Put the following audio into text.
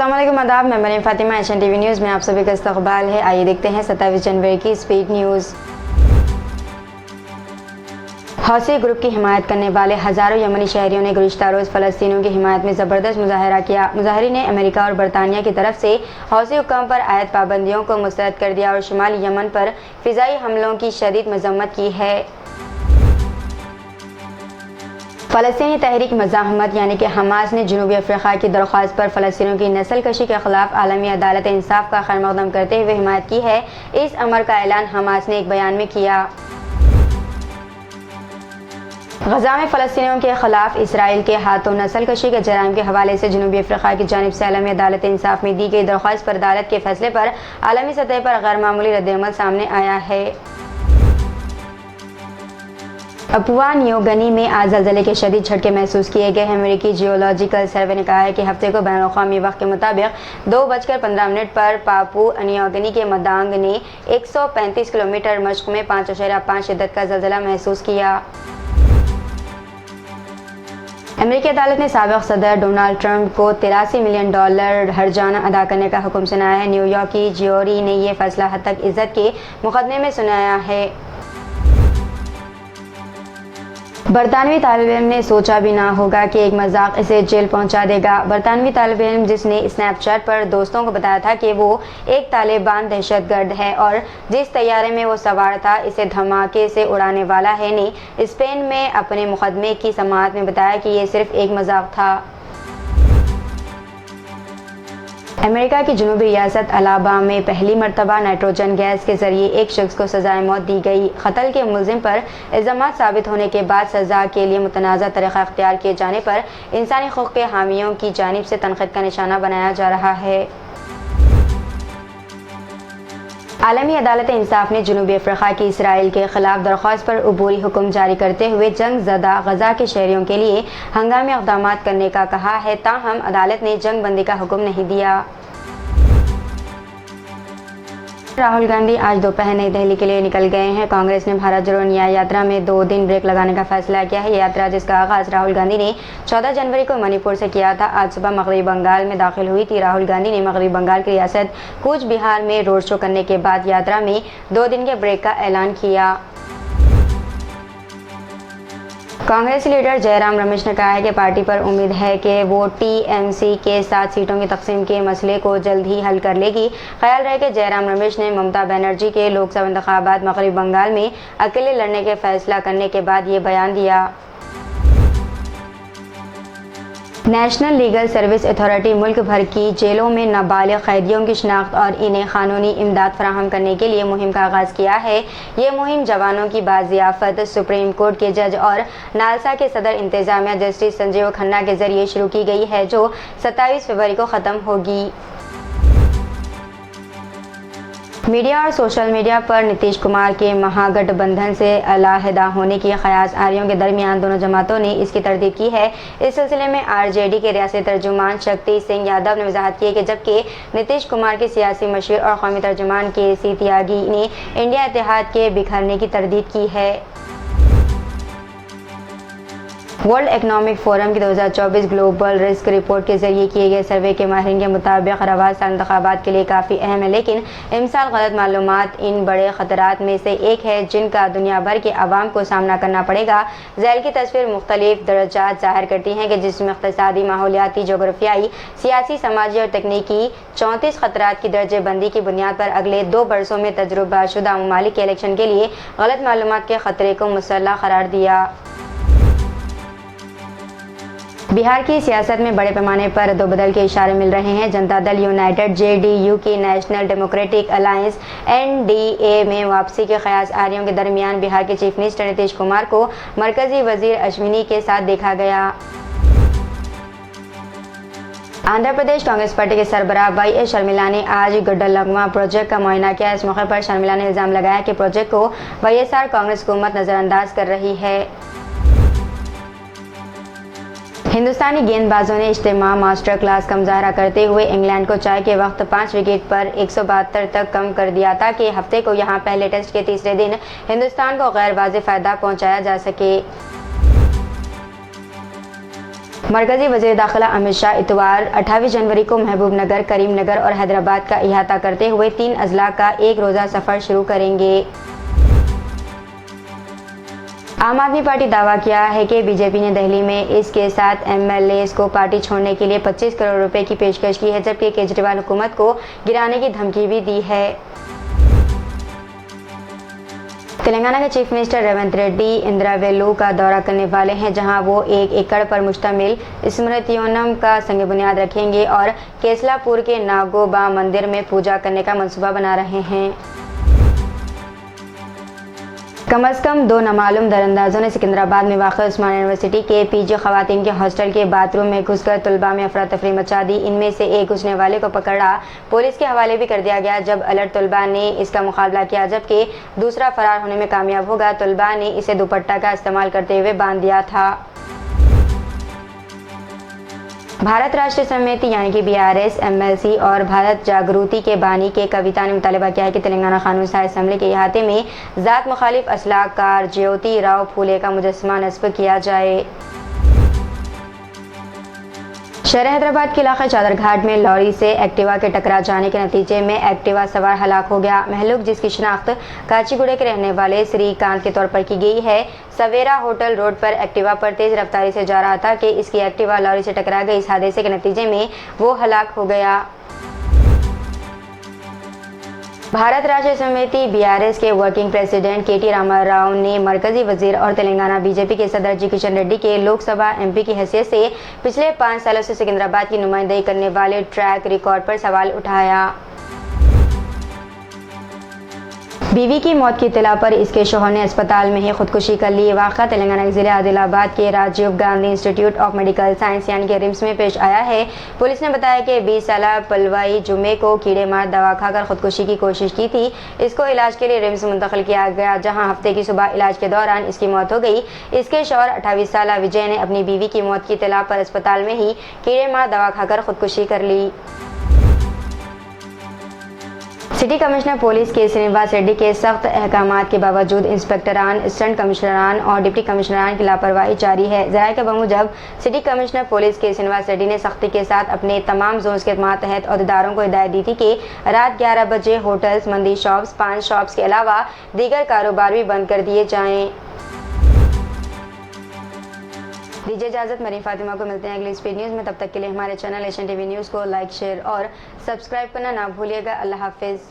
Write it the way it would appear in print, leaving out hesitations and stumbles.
अस्सलाम वालेकुम आदाब, मैं Maryam Fatima, Asian TV news में आप सभी का इस्तकबाल है। आइए देखते हैं 27 जनवरी की स्पीड न्यूज़। हौसी ग्रुप की हिमायत करने वाले हज़ारों यमनी शहरियों ने गुज़िश्ता रोज़ फ़लस्तीनियों की हिमायत में ज़बरदस्त मुजाहरा किया। मुजाहरीन ने अमेरिका और बरतानिया की तरफ से हौसी हुक्म पर आयद पाबंदियों को मुस्तरद कर दिया और शुमाली यमन पर फ़िज़ाई हमलों की शदीद मज़म्मत की है। फ़लस्तीनी तहरीक मज़ाहमत यानी कि हमास ने जनूबी अफ्रीका की दरख्वास्त पर फ़लस्तीनियों की नस्ल कशी के खिलाफ आलमी अदालत इंसाफ का खैरमकदम करते हुए हिमायत की है। इस अमर का ऐलान हमास ने एक बयान में किया। गजा में फ़लस्तीनियों के खिलाफ इसराइल के हाथों नस्ल कशी के जराइम के हवाले से जनूबी अफ्रीका की जानिब से आलमी अदालत इंसाफ में दी गई दरख्वास्त पर अदालत के फैसले पर आलमी सतह पर गैर मामूली रद्दअमल सामने आया है। पपुआ न्यू गिनी में आज ज़लज़ले के शदीद झटके महसूस किए गए हैं। अमेरिकी जियोलॉजिकल सर्वे ने कहा है कि हफ्ते को बैनुल-अक़वामी वक्त के मुताबिक 2:15 पर पापुआ न्यू गिनी के मदांग ने 135 किलोमीटर मशक़ में 5.5 शिद्दत का ज़लज़ला महसूस किया। अमेरिकी अदालत ने साबिक़ सदर डोनाल्ड ट्रंप को $83 मिलियन हर्जाना अदा करने का हुक्म सुनाया है। न्यूयॉर्क की ज्यूरी ने यह फैसला हद तक इज्जत के मुकदमे में सुनाया है। बरतानवी तालिब-इल्म ने सोचा भी ना होगा कि एक मजाक इसे जेल पहुंचा देगा। बरतानवी तालिब-इल्म जिसने स्नैपचैट पर दोस्तों को बताया था कि वो एक तालिबान दहशतगर्द है और जिस तैयारे में वो सवार था इसे धमाके से उड़ाने वाला है, ने स्पेन में अपने मुकदमे की समाअत में बताया कि ये सिर्फ एक मजाक था। अमेरिका की जनूबी रियासत अलाबामा में पहली मरतबा नाइट्रोजन गैस के जरिए एक शख्स को सजाए मौत दी गई। कत्ल के मुलजिम पर इल्ज़ामात साबित होने के बाद सज़ा के लिए मुतनाज़ा तरीक़ा अख्तियार किए जाने पर इंसानी हक़ूक़ के हामियों की जानिब से तनक़ीद का निशाना बनाया जा रहा है। आलमी अदालत इंसाफ ने जनूबी अफ्रीका की इसराइल के खिलाफ दरख्वास्त पर अबूरी हुक्म जारी करते हुए जंग ज़दा गजा के शहरियों के लिए हंगामी इक़दामात करने का कहा है, ताहम अदालत ने जंग बंदी का हुक्म नहीं दिया। राहुल गांधी आज दोपहर नई दिल्ली के लिए निकल गए हैं। कांग्रेस ने भारत जोड़ो न्याय यात्रा में 2 दिन ब्रेक लगाने का फैसला किया है। यात्रा जिसका आगाज राहुल गांधी ने 14 जनवरी को मणिपुर से किया था, आज सुबह मगरबी बंगाल में दाखिल हुई थी। राहुल गांधी ने मगरबी बंगाल की रियासत कूच बिहार में रोड शो करने के बाद यात्रा में 2 दिन के ब्रेक का ऐलान किया। कांग्रेस लीडर जयराम रमेश ने कहा है कि पार्टी पर उम्मीद है कि वो टीएमसी के 7 सीटों की तकसीम के मसले को जल्द ही हल कर लेगी। ख्याल रहे कि जयराम रमेश ने ममता बनर्जी के लोकसभा इंतखाबात मगरबी बंगाल में अकेले लड़ने के फैसला करने के बाद ये बयान दिया। नेशनल लीगल सर्विस अथॉरिटी मुल्क भर की जेलों में नाबालिग कैदियों की शिनाख्त और इन्हें कानूनी इमदाद फराहम करने के लिए मुहिम का आगाज़ किया है। ये मुहिम जवानों की बाजियाफत सुप्रीम कोर्ट के जज और नालसा के सदर इंतजामिया जस्टिस संजीव खन्ना के जरिए शुरू की गई है, जो 27 फरवरी को ख़त्म होगी। मीडिया और सोशल मीडिया पर नीतीश कुमार के महागठबंधन से अलहदा होने की ख्यासारियों के दरमियान दोनों जमातों ने इसकी तरदीद की है। इस सिलसिले में आरजेडी के रियासती तर्जुमान शक्ति सिंह यादव ने वजाहत की है कि जबकि नीतीश कुमार के सियासी मशीर और कौमी तर्जुमान केसी त्यागी ने इंडिया इत्तेहाद के बिखरने की तरदीद की है। वर्ल्ड इकनॉमिक फोरम की 2024 ग्लोबल रिस्क रिपोर्ट के जरिए किए गए सर्वे के माहिरीन के मुताबिक रवा साल इंतखाबात के लिए काफ़ी अहम है, लेकिन इमसाल गलत मालूमात इन बड़े ख़तरात में से एक है जिनका दुनिया भर के अवाम को सामना करना पड़ेगा। झैल की तस्वीर मुख्तलिफ दर्जात ज़ाहिर करती हैं कि जिसमें इक़्तिसादी, माहौलियाती, जोग्राफियाई, सियासी, समाजी और तकनीकी 34 ख़तरात की दर्जेबंदी की बुनियाद पर अगले 2 बरसों में तजुर्बाशुदा ममालिक के इलेक्शन के लिए गलत मालूमात के ख़तरे को मुसल्लह करार दिया। बिहार की सियासत में बड़े पैमाने पर रद्दोबदल के इशारे मिल रहे हैं। जनता दल यूनाइटेड जेडीयू की नेशनल डेमोक्रेटिक अलायंस एनडीए में वापसी के ख्यासारियों के दरमियान बिहार के चीफ मिनिस्टर नीतीश कुमार को मरकजी वजीर अश्विनी के साथ देखा गया। आंध्र प्रदेश कांग्रेस पार्टी के सरबराह वाई शर्मिला ने आज गड्डलगमा प्रोजेक्ट का मुआयना किया। इस मौके पर शर्मिला ने इल्ज़ाम लगाया कि प्रोजेक्ट को वाईएसआर कांग्रेस हुकूमत नज़रअंदाज कर रही है। हिंदुस्तानी गेंदबाजों ने इज्तिमा मास्टर क्लास का मुजाहरा करते हुए इंग्लैंड को चाय के वक्त 5 विकेट पर 172 तक कम कर दिया ताकि हफ्ते को यहां पहले टेस्ट के तीसरे दिन हिंदुस्तान को गैर वाज़ेह फ़ायदा पहुंचाया जा सके। मरकजी वज़ीर दाखिला अमित शाह इतवार 28 जनवरी को महबूबनगर, करीमनगर और हैदराबाद का इहाता करते हुए 3 अजला का एक रोज़ा सफ़र शुरू करेंगे। आम आदमी पार्टी दावा किया है कि बीजेपी ने दिल्ली में इसके साथ एमएलएस को पार्टी छोड़ने के लिए 25 करोड़ रुपए की पेशकश की है, जबकि केजरीवाल हुकूमत को गिराने की धमकी भी दी है। तेलंगाना के चीफ मिनिस्टर रेवंत रेड्डी इंद्रावेलू का दौरा करने वाले हैं, जहां वो 1 एकड़ पर मुश्तमिल स्मृतिवनम का संग बुनियाद रखेंगे और केसलापुर के नागोबा मंदिर में पूजा करने का मंसूबा बना रहे हैं। कम से कम 2 नामालूम दरअंदाजों ने सिकंदराबाद में वाक़ उस्मानिया यूनिवर्सिटी के पीजी ख़वातीन के हॉस्टल के बाथरूम में घुसकर तलबा में अफरा तफरी मचा दी। इनमें से एक घुसने वाले को पकड़ा पुलिस के हवाले भी कर दिया गया। जब अलर्ट तलबा ने इसका मुकाबला किया, जबकि दूसरा फरार होने में कामयाब होगा। तलबा ने इसे दुपट्टा का इस्तेमाल करते हुए बांध दिया था। भारत राष्ट्र समिति यानी कि बीआरएस, एमएलसी और भारत जागृति के बानी के कविता ने मुतालबा किया है कि तेलंगाना कानून साज असम्बली के इहाते में ज़ात मुखालिफ असलाहकार ज्योति राव फूले का मुजस्समा नस्ब किया जाए। शहर हैदराबाद के इलाके चादरघाट में लॉरी से एक्टिवा के टकरा जाने के नतीजे में एक्टिवा सवार हलाक हो गया। महलूक, जिसकी शिनाख्त काचीगुड़े के रहने वाले श्रीकांत के तौर पर की गई है, सवेरा होटल रोड पर एक्टिवा पर तेज रफ्तारी से जा रहा था कि इसकी एक्टिवा लॉरी से टकरा गई। इस हादसे के नतीजे में वो हलाक हो गया। भारत राष्ट्र समिति बीआरएस के वर्किंग प्रेसिडेंट केटी रामाराव ने मरकजी वजीर और तेलंगाना बीजेपी के सदर जी किशन रेड्डी के लोकसभा एमपी की हैसियत से पिछले 5 सालों से सिकंदराबाद की नुमाइंदगी करने वाले ट्रैक रिकॉर्ड पर सवाल उठाया। बीवी की मौत की इत्तला पर इसके शौहर ने अस्पताल में ही खुदकुशी कर ली। वाक़ा तेलंगाना के ज़िले आदिलाबाद के Rajiv Gandhi institute of medical science यानी कि रिम्स में पेश आया है। पुलिस ने बताया कि 20 साला पलवाई जुमे को कीड़े मार दवा खाकर खुदकुशी की कोशिश की थी। इसको इलाज के लिए रिम्स मुंतकिल किया गया, जहां हफ्ते की सुबह इलाज के दौरान इसकी मौत हो गई। इसके शौहर 28 साला विजय ने अपनी बीवी की मौत की इत्तला पर अस्पताल में ही कीड़े मार दवा खाकर खुदकुशी कर ली। सिटी कमिश्नर पुलिस के श्रीनिवास रेड्डी के सख्त अहकामात के बावजूद इंस्पेक्टरान, असिस्टेंट कमिश्नरान और डिप्टी कमिश्नरान की लापरवाही जारी है। ज़राए के बमुजब सिटी कमिश्नर पुलिस के श्रीनिवास रेड्डी ने सख्ती के साथ अपने तमाम जोन्स के मातहत अहदेदारों को हिदायत दी थी कि रात 11 बजे होटल्स, मंदी शॉप्स, पान शॉप्स के अलावा दीगर कारोबार भी बंद कर दिए जाएँ। दीजिए इजाज़त, मेरी फातिमा को मिलते हैं अगली स्पीड न्यूज़ में। तब तक के लिए हमारे चैनल एशियन टीवी न्यूज़ को लाइक, शेयर और सब्सक्राइब करना ना भूलिएगा। अल्लाह हाफिज़।